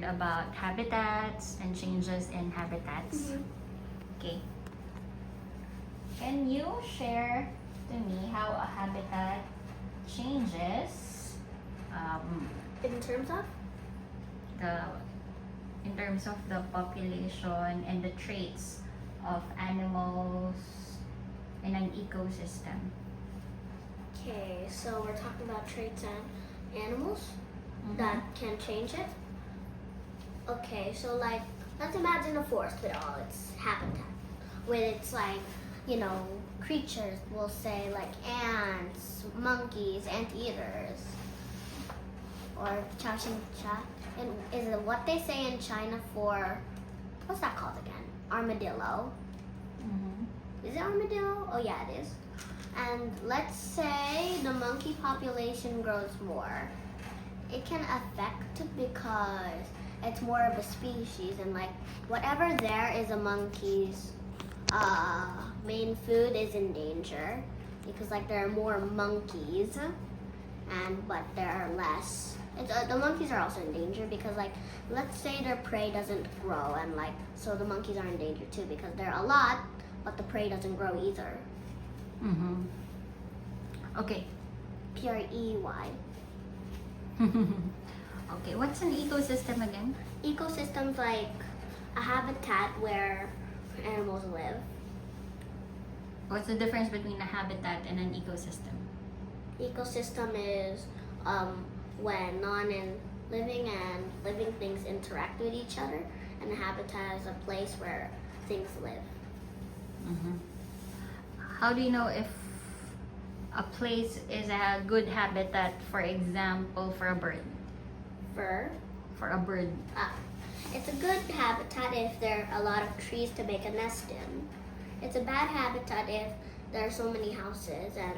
learned about habitats and changes in habitats. Okay. Can you share to me how a habitat changes In terms of? the in terms of the population and the traits of animals in an ecosystem? Okay, so we're talking about traits and animals that can change it. Okay, so like, let's imagine a forest with all its habitat, with its like, creatures, we'll say like ants, monkeys, anteaters, or cha. And is it what they say in China for, what's that called again? Armadillo. Is it armadillo? Oh yeah, it is. And let's say the monkey population grows more. It can affect because it's more of a species, and like whatever there is a monkey's main food is in danger because like there are more monkeys, but there are less. The monkeys are also in danger because like let's say their prey doesn't grow, and like so the monkeys are in danger too because there are a lot, but the prey doesn't grow either. Okay. Prey. Okay, what's an ecosystem again? Ecosystem's like a habitat where animals live. What's the difference between a habitat and an ecosystem? Ecosystem is when non-living and living things interact with each other, and a habitat is a place where things live. How do you know if a place is a good habitat, for example, for a bird? For a bird. It's a good habitat if there are a lot of trees to make a nest in. It's a bad habitat if there are so many houses and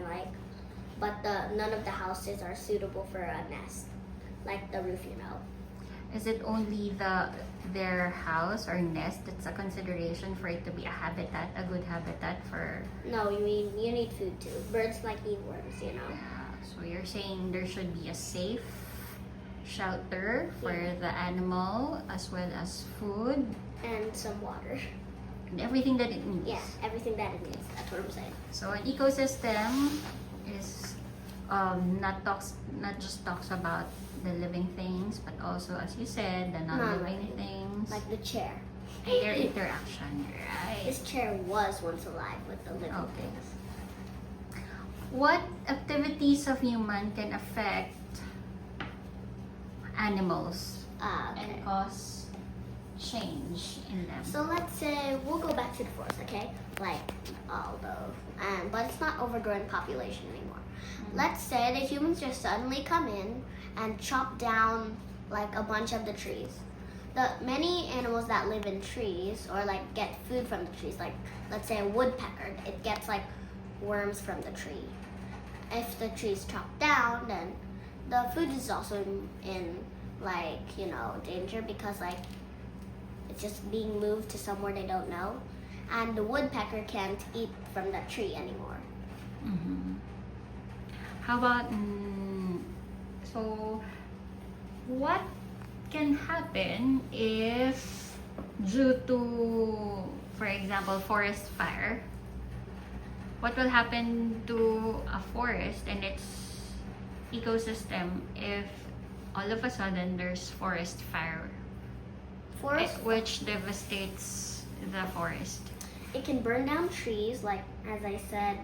but none of the houses are suitable for a nest, like the roof, Is it only their house or nest that's a consideration for it to be a habitat, a good habitat for? No, you need food too. Birds like eat worms, So you're saying there should be a safe shelter for the animal as well as food and some water. and everything that it needs. Yeah, everything that it needs. That's what I'm saying. So an ecosystem is not just talks about the living things, but also, as you said, the non-living things, Like the chair. and their interaction, right? This chair was once alive with the living things. What activities of human can affect animals and cause change in them? So let's say we'll go back to the forest, okay? But it's not overgrown population anymore. Let's say the humans just suddenly come in and chop down like a bunch of the trees. The many animals that live in trees or like get food from the trees, like let's say a woodpecker, it gets like worms from the tree. If the tree's chopped down, then the food is also in danger because like it's just being moved to somewhere they don't know, and the woodpecker can't eat from that tree anymore. How about so what can happen if due to, for example, forest fire? What will happen to a forest and its ecosystem if all of a sudden there's forest fire, which devastates the forest? It can burn down trees, like as I said,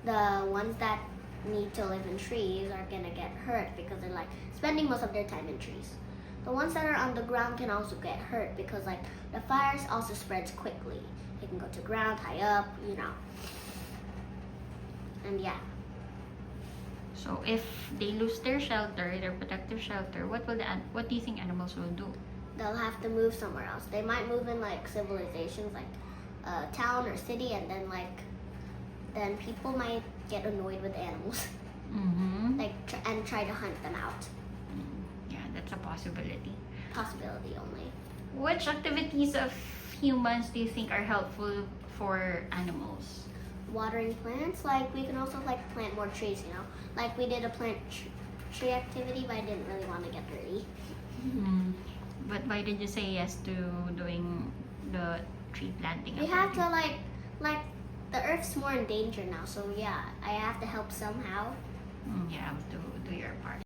the ones that need to live in trees are gonna get hurt because they're like spending most of their time in trees. The ones that are on the ground can also get hurt because like the fires also spreads quickly. It can go to ground, high up, and yeah. So if they lose their shelter, their protective shelter, what do you think animals will do? They'll have to move somewhere else. They might move in like civilizations, like a town or city, and then people might get annoyed with animals, and try to hunt them out. Yeah, that's a possibility. Possibility only. Which activities of humans do you think are helpful for animals? Watering plants, like we can also like plant more trees, like we did a plant tree activity, but I didn't really want to get dirty. But why did you say yes to doing the tree planting? We have to like the earth's more in danger now, so yeah, I have to help somehow. You have to do your part.